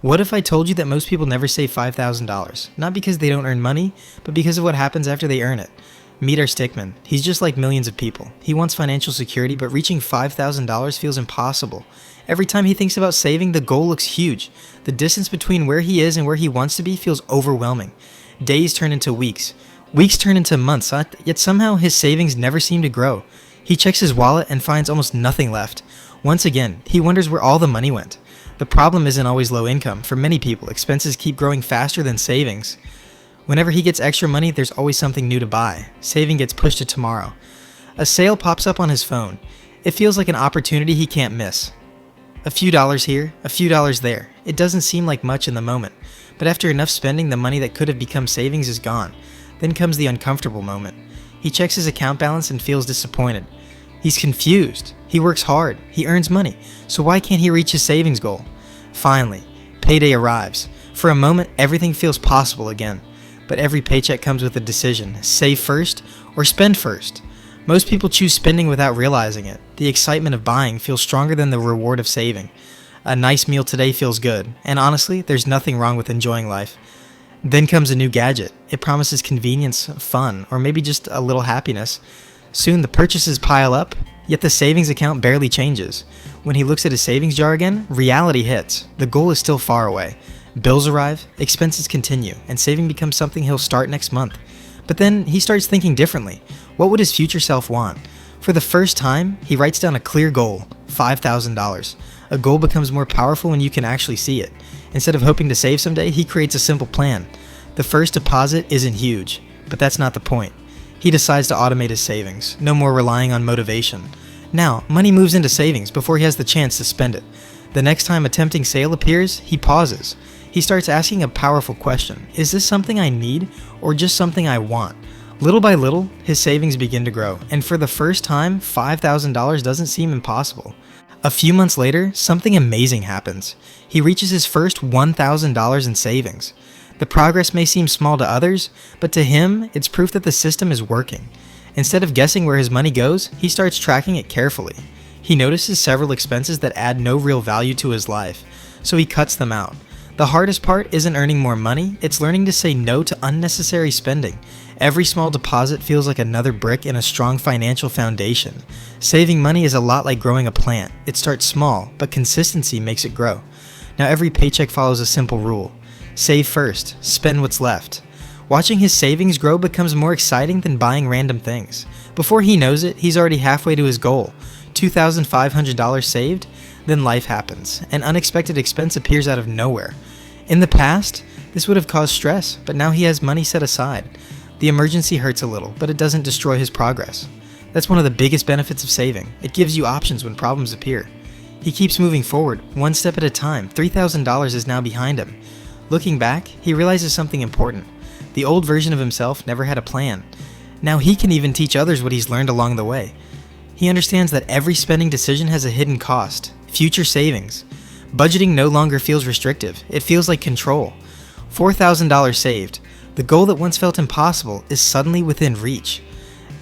What if I told you that most people never save $5,000? Not because they don't earn money, but because of what happens after they earn it. Meet our stickman. He's just like millions of people. He wants financial security, but reaching $5,000 feels impossible. Every time he thinks about saving, the goal looks huge. The distance between where he is and where he wants to be feels overwhelming. Days turn into weeks. Weeks turn into months, yet somehow his savings never seem to grow. He checks his wallet and finds almost nothing left. Once again, he wonders where all the money went. The problem isn't always low income. For many people, expenses keep growing faster than savings. Whenever he gets extra money, there's always something new to buy. Saving gets pushed to tomorrow. A sale pops up on his phone. It feels like an opportunity he can't miss. A few dollars here, a few dollars there. It doesn't seem like much in the moment, but after enough spending, the money that could have become savings is gone. Then comes the uncomfortable moment. He checks his account balance and feels disappointed. He's confused. He works hard. He earns money. So why can't he reach his savings goal? Finally, payday arrives. For a moment, everything feels possible again. But every paycheck comes with a decision: save first or spend first. Most people choose spending without realizing it. The excitement of buying feels stronger than the reward of saving. A nice meal today feels good, and honestly, there's nothing wrong with enjoying life. Then comes a new gadget. It promises convenience, fun, or maybe just a little happiness. Soon the purchases pile up, yet the savings account barely changes. When he looks at his savings jar again, reality hits. The goal is still far away. Bills arrive, expenses continue, and saving becomes something he'll start next month. But then he starts thinking differently. What would his future self want? For the first time, he writes down a clear goal: $5,000. A goal becomes more powerful when you can actually see it. Instead of hoping to save someday, he creates a simple plan. The first deposit isn't huge, but that's not the point. He decides to automate his savings, no more relying on motivation. Now, money moves into savings before he has the chance to spend it. The next time a tempting sale appears, he pauses. He starts asking a powerful question: is this something I need or just something I want? Little by little, his savings begin to grow, and for the first time, $5,000 doesn't seem impossible. A few months later, something amazing happens. He reaches his first $1,000 in savings. The progress may seem small to others, but to him, it's proof that the system is working. Instead of guessing where his money goes, he starts tracking it carefully. He notices several expenses that add no real value to his life, so he cuts them out. The hardest part isn't earning more money, it's learning to say no to unnecessary spending. Every small deposit feels like another brick in a strong financial foundation. Saving money is a lot like growing a plant. It starts small, but consistency makes it grow. Now every paycheck follows a simple rule: save first, spend what's left. Watching his savings grow becomes more exciting than buying random things. Before he knows it, he's already halfway to his goal. $2,500 saved, then life happens. An unexpected expense appears out of nowhere. In the past, this would have caused stress, but now he has money set aside. The emergency hurts a little, but it doesn't destroy his progress. That's one of the biggest benefits of saving. It gives you options when problems appear. He keeps moving forward, one step at a time. $3,000 is now behind him. Looking back, he realizes something important. The old version of himself never had a plan. Now he can even teach others what he's learned along the way. He understands that every spending decision has a hidden cost: future savings. Budgeting no longer feels restrictive, it feels like control. $4,000 saved. The goal that once felt impossible is suddenly within reach.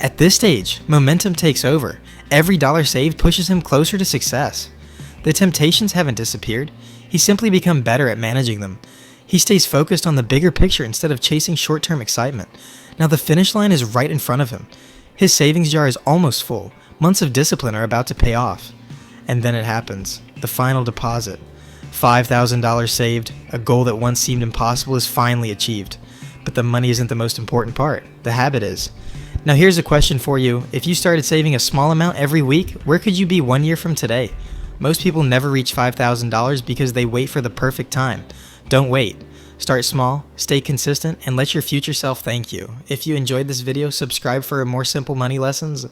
At this stage, momentum takes over. Every dollar saved pushes him closer to success. The temptations haven't disappeared. He's simply become better at managing them. He stays focused on the bigger picture instead of chasing short-term excitement. Now the finish line is right in front of him. His savings jar is almost full. Months of discipline are about to pay off. And then it happens. The final deposit. $5,000 saved. A goal that once seemed impossible is finally achieved. But the money isn't the most important part. The habit is. Now here's a question for you. If you started saving a small amount every week, where could you be 1 year from today? Most people never reach $5,000 because they wait for the perfect time. Don't wait. Start small, stay consistent, and let your future self thank you. If you enjoyed this video, subscribe for more simple money lessons.